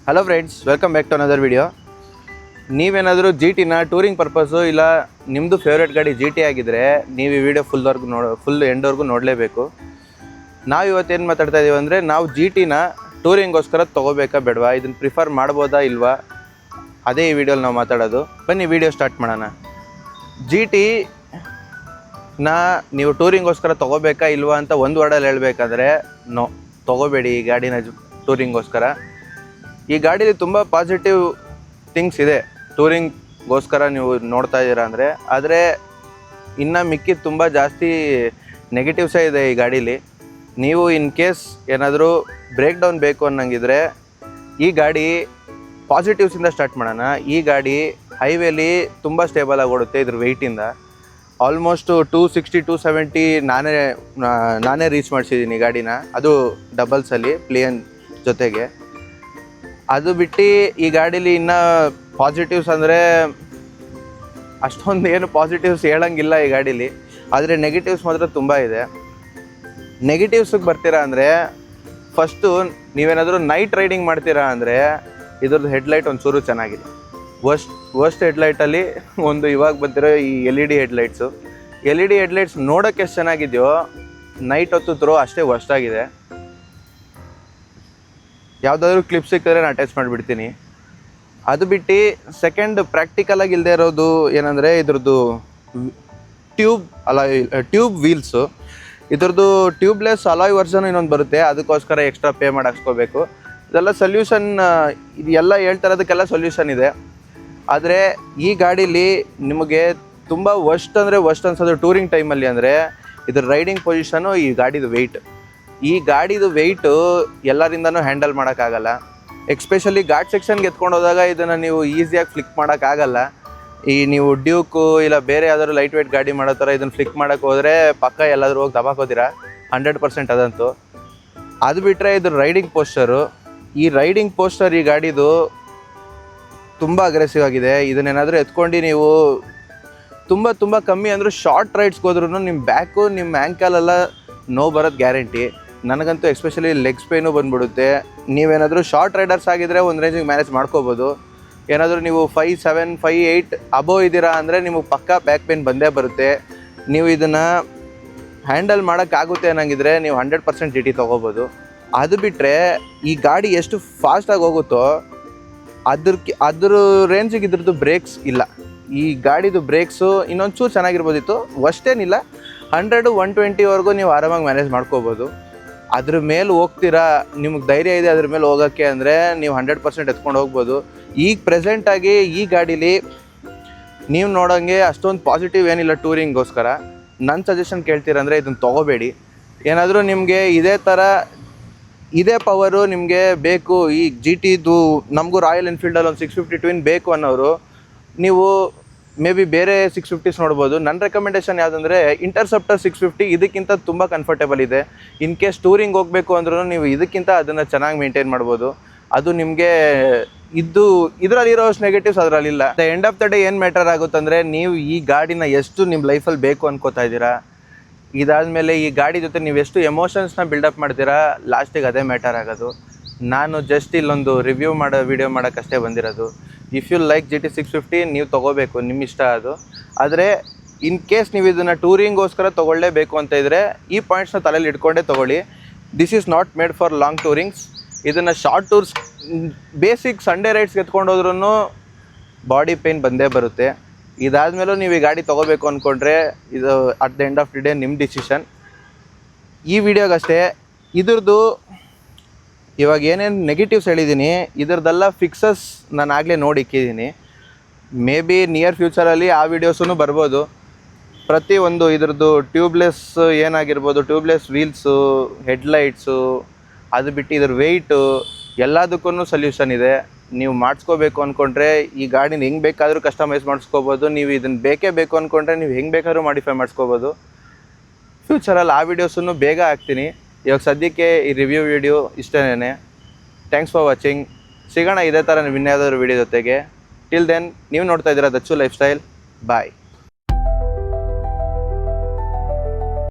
Hello friends, welcome back to another video. ನೀವೇನಾದರೂ G ಟಿನ touring purpose ಇಲ್ಲ ನಿಮ್ಮದು ಫೇವ್ರೇಟ್ ಗಾಡಿ ಜಿ ಟಿ ಆಗಿದ್ದರೆ ನೀವು ಈ ವಿಡಿಯೋ ಫುಲ್ ಎಂಡ್ವರೆಗೂ ನೋಡಲೇಬೇಕು. ನಾವು ಇವತ್ತೇನು ಮಾತಾಡ್ತಾ ಇದ್ದೀವಿ ಅಂದರೆ, ನಾವು ಜಿ ಟಿನ ಟೂರಿಂಗೋಸ್ಕರ ತೊಗೋಬೇಕಾ ಬೇಡವಾ, ಇದನ್ನು ಪ್ರಿಫರ್ ಮಾಡ್ಬೋದಾ ಇಲ್ವಾ, ಅದೇ ಈ ವಿಡಿಯೋಲಿ ನಾವು ಮಾತಾಡೋದು. ಬನ್ನಿ ವಿಡಿಯೋ ಸ್ಟಾರ್ಟ್ ಮಾಡೋಣ. ಜಿ ಟಿನ ನೀವು ಟೂರಿಂಗೋಸ್ಕರ ತೊಗೋಬೇಕಾ ಇಲ್ವಾ ಅಂತ ಒಂದು ವರ್ಡಲ್ಲಿ ಹೇಳಬೇಕಾದ್ರೆ, ನೋ, ತೊಗೋಬೇಡಿ ಈ ಗಾಡಿನ ಟೂರಿಂಗೋಸ್ಕರ. ಈ ಗಾಡೀಲಿ ತುಂಬ ಪಾಸಿಟಿವ್ ಥಿಂಗ್ಸ್ ಇದೆ ಟೂರಿಂಗ್ಗೋಸ್ಕರ ನೀವು ನೋಡ್ತಾ ಇದ್ದೀರಾ ಅಂದರೆ. ಆದರೆ ಇನ್ನು ಮಿಕ್ಕಿದ ತುಂಬ ಜಾಸ್ತಿ ನೆಗೆಟಿವ್ಸೇ ಇದೆ ಈ ಗಾಡೀಲಿ. ನೀವು ಇನ್ ಕೇಸ್ ಏನಾದರೂ ಬ್ರೇಕ್ ಡೌನ್ ಬೇಕು ಅನ್ನಂಗಿದ್ರೆ ಈ ಗಾಡಿ ಪಾಸಿಟಿವ್ಸಿಂದ ಸ್ಟಾರ್ಟ್ ಮಾಡೋಣ. ಈ ಗಾಡಿ ಹೈವೇಲಿ ತುಂಬ ಸ್ಟೇಬಲ್ ಆಗಿ ಓಡುತ್ತೆ. ಇದ್ರ ವೆಯ್ಟಿಂದ ಆಲ್ಮೋಸ್ಟು 260-270 ನಾನೇ ರೀಚ್ ಮಾಡಿಸಿದ್ದೀನಿ ಗಾಡಿನ, ಅದು ಡಬಲ್ಸಲ್ಲಿ ಪ್ಲೇನ್ ಜೊತೆಗೆ. ಅದು ಬಿಟ್ಟು ಈ ಗಾಡೀಲಿ ಇನ್ನೂ ಪಾಸಿಟಿವ್ಸ್ ಅಂದರೆ ಅಷ್ಟೊಂದು ಏನು ಪಾಸಿಟಿವ್ಸ್ ಹೇಳೋಂಗಿಲ್ಲ ಈ ಗಾಡೀಲಿ. ಆದರೆ ನೆಗೆಟಿವ್ಸ್ ಮಾತ್ರ ತುಂಬ ಇದೆ. ನೆಗೆಟಿವ್ಸಿಗೆ ಬರ್ತೀರಾ ಅಂದರೆ, ಫಸ್ಟು ನೀವೇನಾದರೂ ನೈಟ್ ರೈಡಿಂಗ್ ಮಾಡ್ತೀರಾ ಅಂದರೆ ಇದ್ರದ್ದು ಹೆಡ್ಲೈಟ್ ಒಂಚೂರು ಚೆನ್ನಾಗಿದೆ. ವರ್ಸ್ಟ್ ಹೆಡ್ಲೈಟಲ್ಲಿ ಒಂದು ಇವಾಗ ಬಂದಿರೋ ಈ LED ಹೆಡ್ಲೈಟ್ಸು. LED ಹೆಡ್ಲೈಟ್ಸ್ ನೋಡೋಕ್ಕೆ ಎಷ್ಟು ಚೆನ್ನಾಗಿದೆಯೋ ನೈಟ್ ಹೊತ್ತು ಥ್ರೋ ಅಷ್ಟೇ ವರ್ಸ್ಟ್ ಆಗಿದೆ. ಯಾವುದಾದ್ರೂ ಕ್ಲಿಪ್ ಸಿಕ್ಕಿದ್ರೆ ನಾನು ಅಟ್ಯಾಚ್ ಮಾಡಿಬಿಡ್ತೀನಿ. ಅದು ಬಿಟ್ಟು ಸೆಕೆಂಡ್ ಪ್ರಾಕ್ಟಿಕಲಾಗಿ ಇಲ್ಲದೆ ಇರೋದು ಏನಂದರೆ ಇದ್ರದ್ದು ಟ್ಯೂಬ್ ವೀಲ್ಸು. ಇದ್ರದ್ದು ಟ್ಯೂಬ್ಲೆಸ್ ಅಲಾಯ್ ವರ್ಷನ್ ಇನ್ನೊಂದು ಬರುತ್ತೆ, ಅದಕ್ಕೋಸ್ಕರ ಎಕ್ಸ್ಟ್ರಾ ಪೇ ಮಾಡಿ ಹಾಕ್ಸ್ಕೋಬೇಕು. ಇದೆಲ್ಲ ಸೊಲ್ಯೂಷನ್, ಇದೆಲ್ಲ ಹೇಳ್ತಾ ಇರೋದಕ್ಕೆಲ್ಲ ಸೊಲ್ಯೂಷನ್ ಇದೆ. ಆದರೆ ಈ ಗಾಡೀಲಿ ನಿಮಗೆ ತುಂಬ ವರ್ಸ್ಟ್ ಅನ್ಸೋದು ಟೂರಿಂಗ್ ಟೈಮಲ್ಲಿ ಅಂದರೆ ಇದ್ರ ರೈಡಿಂಗ್ ಪೊಸಿಷನು, ಈ ಗಾಡಿದು ವೆಯ್ಟ್. ಈ ಗಾಡಿದು ವೆಯ್ಟು ಎಲ್ಲರಿಂದನೂ ಹ್ಯಾಂಡಲ್ ಮಾಡೋಕ್ಕಾಗಲ್ಲ. ಎಕ್ಸ್ಪೆಷಲಿ ಘಾಟ್ ಸೆಕ್ಷನ್ಗೆ ಎತ್ಕೊಂಡು ಹೋದಾಗ ಇದನ್ನು ನೀವು ಈಸಿಯಾಗಿ ಫ್ಲಿಕ್ ಮಾಡೋಕ್ಕಾಗಲ್ಲ. ಈ ನೀವು ಡ್ಯೂಕು ಇಲ್ಲ ಬೇರೆ ಯಾವ್ದಾದ್ರು ಲೈಟ್ ವೇಟ್ ಗಾಡಿ ಮಾಡೋ ಥರ ಇದನ್ನು ಫ್ಲಿಕ್ ಮಾಡೋಕ್ಕೆ ಹೋದರೆ ಪಕ್ಕ ಎಲ್ಲಾದರೂ ಹೋಗಿ ದಬಾಕೋತೀರ 100% ಅದಂತೂ. ಅದು ಬಿಟ್ಟರೆ ಇದ್ರ ರೈಡಿಂಗ್ ಪೋಸ್ಚರು, ಈ ರೈಡಿಂಗ್ ಪೋಸ್ಚರ್ ಈ ಗಾಡಿದು ತುಂಬ ಅಗ್ರೆಸಿವ್ ಆಗಿದೆ. ಇದನ್ನೇನಾದರೂ ಎತ್ಕೊಂಡು ನೀವು ತುಂಬ ಕಮ್ಮಿ ಅಂದರೂ ಶಾರ್ಟ್ ರೈಡ್ಸ್ಗೆ ಹೋದ್ರೂ ನಿಮ್ಮ ಬ್ಯಾಕು ನಿಮ್ಮ ಆ್ಯಂಕಲೆಲ್ಲ ನೋವು ಬರೋದು ಗ್ಯಾರಂಟಿ. ನನಗಂತೂ ಎಸ್ಪೆಷಲಿ ಲೆಗ್ಸ್ ಪೇನು ಬಂದುಬಿಡುತ್ತೆ. ನೀವೇನಾದರೂ ಶಾರ್ಟ್ ರೈಡರ್ಸ್ ಆಗಿದ್ದರೆ ಒಂದು ರೇಂಜಿಗೆ ಮ್ಯಾನೇಜ್ ಮಾಡ್ಕೋಬೋದು. ಏನಾದರೂ ನೀವು 5'7", 5'8" ಅಬೋವ್ ಇದ್ದೀರಾ ಅಂದರೆ ನಿಮಗೆ ಪಕ್ಕಾ ಬ್ಯಾಕ್ ಪೇನ್ ಬಂದೇ ಬರುತ್ತೆ. ನೀವು ಇದನ್ನು ಹ್ಯಾಂಡಲ್ ಮಾಡೋಕ್ಕಾಗುತ್ತೆ ಅನ್ನಂಗಿದ್ರೆ ನೀವು 100% GT ತೊಗೋಬೋದು. ಅದು ಬಿಟ್ಟರೆ ಈ ಗಾಡಿ ಎಷ್ಟು ಫಾಸ್ಟಾಗಿ ಹೋಗುತ್ತೋ ಅದ್ರ ರೇಂಜಿಗೆ ಇದ್ರದ್ದು ಬ್ರೇಕ್ಸ್ ಇಲ್ಲ. ಈ ಗಾಡಿದು ಬ್ರೇಕ್ಸು ಇನ್ನೊಂಚೂರು ಚೆನ್ನಾಗಿರ್ಬೋದಿತ್ತು, ಅಷ್ಟೇನಿಲ್ಲ. 100-120ವರೆಗೂ ನೀವು ಆರಾಮಾಗಿ ಮ್ಯಾನೇಜ್ ಮಾಡ್ಕೋಬೋದು. ಅದ್ರ ಮೇಲೆ ಹೋಗ್ತೀರಾ, ನಿಮಗೆ ಧೈರ್ಯ ಇದೆ ಅದ್ರ ಮೇಲೆ ಹೋಗೋಕ್ಕೆ ಅಂದರೆ ನೀವು 100% ಎತ್ಕೊಂಡು ಹೋಗ್ಬೋದು. ಈಗ ಪ್ರೆಸೆಂಟಾಗಿ ಈ ಗಾಡೀಲಿ ನೀವು ನೋಡೋಂಗೆ ಅಷ್ಟೊಂದು ಪಾಸಿಟಿವ್ ಏನಿಲ್ಲ ಟೂರಿಂಗೋಸ್ಕರ. ನನ್ನ ಸಜೆಷನ್ ಕೇಳ್ತೀರಂದರೆ ಇದನ್ನು ತೊಗೋಬೇಡಿ. ಏನಾದರೂ ನಿಮಗೆ ಇದೇ ಪವರು ನಿಮಗೆ ಬೇಕು, ಈ ಜಿ ಟಿದು ನಮಗೂ ರಾಯಲ್ ಎನ್ಫೀಲ್ಡಲ್ಲಿ ಒಂದು 650 ಟ್ವಿನ್ ಬೇಕು ಅನ್ನೋರು ನೀವು ಮೇ ಬಿ ಬೇರೆ 650s ನೋಡ್ಬೋದು. ನನ್ನ ರೆಕಮೆಂಡೇಷನ್ ಯಾವುದಂದರೆ ಇಂಟರ್ಸೆಪ್ಟರ್ 650 ಇದಕ್ಕಿಂತ ತುಂಬ ಕಂಫರ್ಟೇಬಲ್ ಇದೆ. ಇನ್ ಕೇಸ್ ಟೂರಿಂಗ್ ಹೋಗಬೇಕು ಅಂದ್ರೂ ನೀವು ಇದಕ್ಕಿಂತ ಅದನ್ನು ಚೆನ್ನಾಗಿ ಮೇಂಟೈನ್ ಮಾಡ್ಬೋದು. ಅದು ನಿಮಗೆ ಇದರಲ್ಲಿರೋಷ್ಟು ನೆಗೆಟಿವ್ಸ್ ಅದರಲ್ಲಿಲ್ಲ. The end of the day ಏನು ಮ್ಯಾಟರ್ ಆಗುತ್ತಂದರೆ ನೀವು ಈ ಗಾಡಿನ ಎಷ್ಟು ನಿಮ್ಮ ಲೈಫಲ್ಲಿ ಬೇಕು ಅನ್ಕೋತಾ ಇದ್ದೀರಾ. ಇದಾದಮೇಲೆ ಈ ಗಾಡಿ ಜೊತೆ ನೀವು ಎಷ್ಟು ಎಮೋಷನ್ಸ್ನ ಬಿಲ್ಡಪ್ ಮಾಡ್ತೀರಾ, ಲಾಸ್ಟಿಗೆ ಅದೇ ಮ್ಯಾಟರ್ ಆಗೋದು. ನಾನು ಜಸ್ಟ್ ಇಲ್ಲೊಂದು ವಿಡಿಯೋ ಮಾಡೋಕ್ಕಷ್ಟೇ ಬಂದಿರೋದು. ಇಫ್ ಯು ಲೈಕ್ GT 650 ನೀವು ತೊಗೋಬೇಕು, ನಿಮ್ಮ ಇಷ್ಟ ಅದು. ಆದರೆ ಇನ್ ಕೇಸ್ ನೀವು ಇದನ್ನು ಟೂರಿಂಗೋಸ್ಕರ ತೊಗೊಳ್ಳೇಬೇಕು ಅಂತ ಇದ್ದರೆ ಈ ಪಾಯಿಂಟ್ಸ್ನ ತಲೆಯಲ್ಲಿ ಇಟ್ಕೊಂಡೇ ತೊಗೊಳ್ಳಿ. This is not made for long tourings. ಇದನ್ನು ಶಾರ್ಟ್ ಟೂರ್ಸ್, ಬೇಸಿಕ್ ಸಂಡೇ ರೈಡ್ಸ್ಗೆ ಎತ್ಕೊಂಡು ಹೋದ್ರೂ ಬಾಡಿ ಪೇಯ್ನ್ ಬಂದೇ ಬರುತ್ತೆ. ಇದಾದಮೇಲೂ ನೀವು ಈ ಗಾಡಿ ತೊಗೋಬೇಕು ಅಂದ್ಕೊಂಡ್ರೆ ಇದು at the end of the day ನಿಮ್ಮ ಡಿಸಿಷನ್. ಈ ವಿಡಿಯೋಗಷ್ಟೇ. ಇದ್ರದ್ದು ಇವಾಗ ಏನೇನು ನೆಗೆಟಿವ್ಸ್ ಹೇಳಿದ್ದೀನಿ ಇದ್ರದ್ದೆಲ್ಲ ಫಿಕ್ಸಸ್ ನಾನು ಆಗಲೇ ನೋಡಿ ಇಕ್ಕಿದ್ದೀನಿ. ಮೇ ಬಿ ನಿಯರ್ ಫ್ಯೂಚರಲ್ಲಿ ಆ ವಿಡಿಯೋಸೂ ಬರ್ಬೋದು. ಪ್ರತಿಯೊಂದು ಇದ್ರದ್ದು ಟ್ಯೂಬ್ಲೆಸ್ ಏನಾಗಿರ್ಬೋದು, ಟ್ಯೂಬ್ಲೆಸ್ ವೀಲ್ಸು, ಹೆಡ್ಲೈಟ್ಸು, ಅದು ಬಿಟ್ಟು ಇದ್ರ ವೆಯ್ಟು ಎಲ್ಲದಕ್ಕೂ ಸೊಲ್ಯೂಷನ್ ಇದೆ. ನೀವು ಮಾಡಿಸ್ಕೋಬೇಕು ಅಂದ್ಕೊಂಡ್ರೆ ಈ ಗಾಡಿನ ಹೆಂಗೆ ಬೇಕಾದರೂ ಕಸ್ಟಮೈಸ್ ಮಾಡಿಸ್ಕೋಬೋದು. ನೀವು ಇದನ್ನು ಬೇಕೇ ಬೇಕು ಅಂದ್ಕೊಂಡ್ರೆ ನೀವು ಹೆಂಗೆ ಬೇಕಾದ್ರೂ ಮಾಡಿಫೈ ಮಾಡಿಸ್ಕೋಬೋದು. ಫ್ಯೂಚರಲ್ಲಿ ಆ ವಿಡಿಯೋಸನ್ನು ಬೇಗ ಹಾಕ್ತೀನಿ. ಇವಾಗ ಸದ್ಯಕ್ಕೆ ಈ ರಿವ್ಯೂ ವಿಡಿಯೋ ಇಷ್ಟೇನೆ. Thanks for watching. ಸಿಗೋಣ ಇದೇ ಥರ ಇನ್ಯಾವುದಾದ್ರು ವಿಡಿಯೋ ಜೊತೆಗೆ. ಟಿಲ್ ದೆನ್ ನೀವು ನೋಡ್ತಾ ಇದ್ದೀರಾ ದಚ್ಚು ಲೈಫ್ ಸ್ಟೈಲ್. ಬಾಯ್.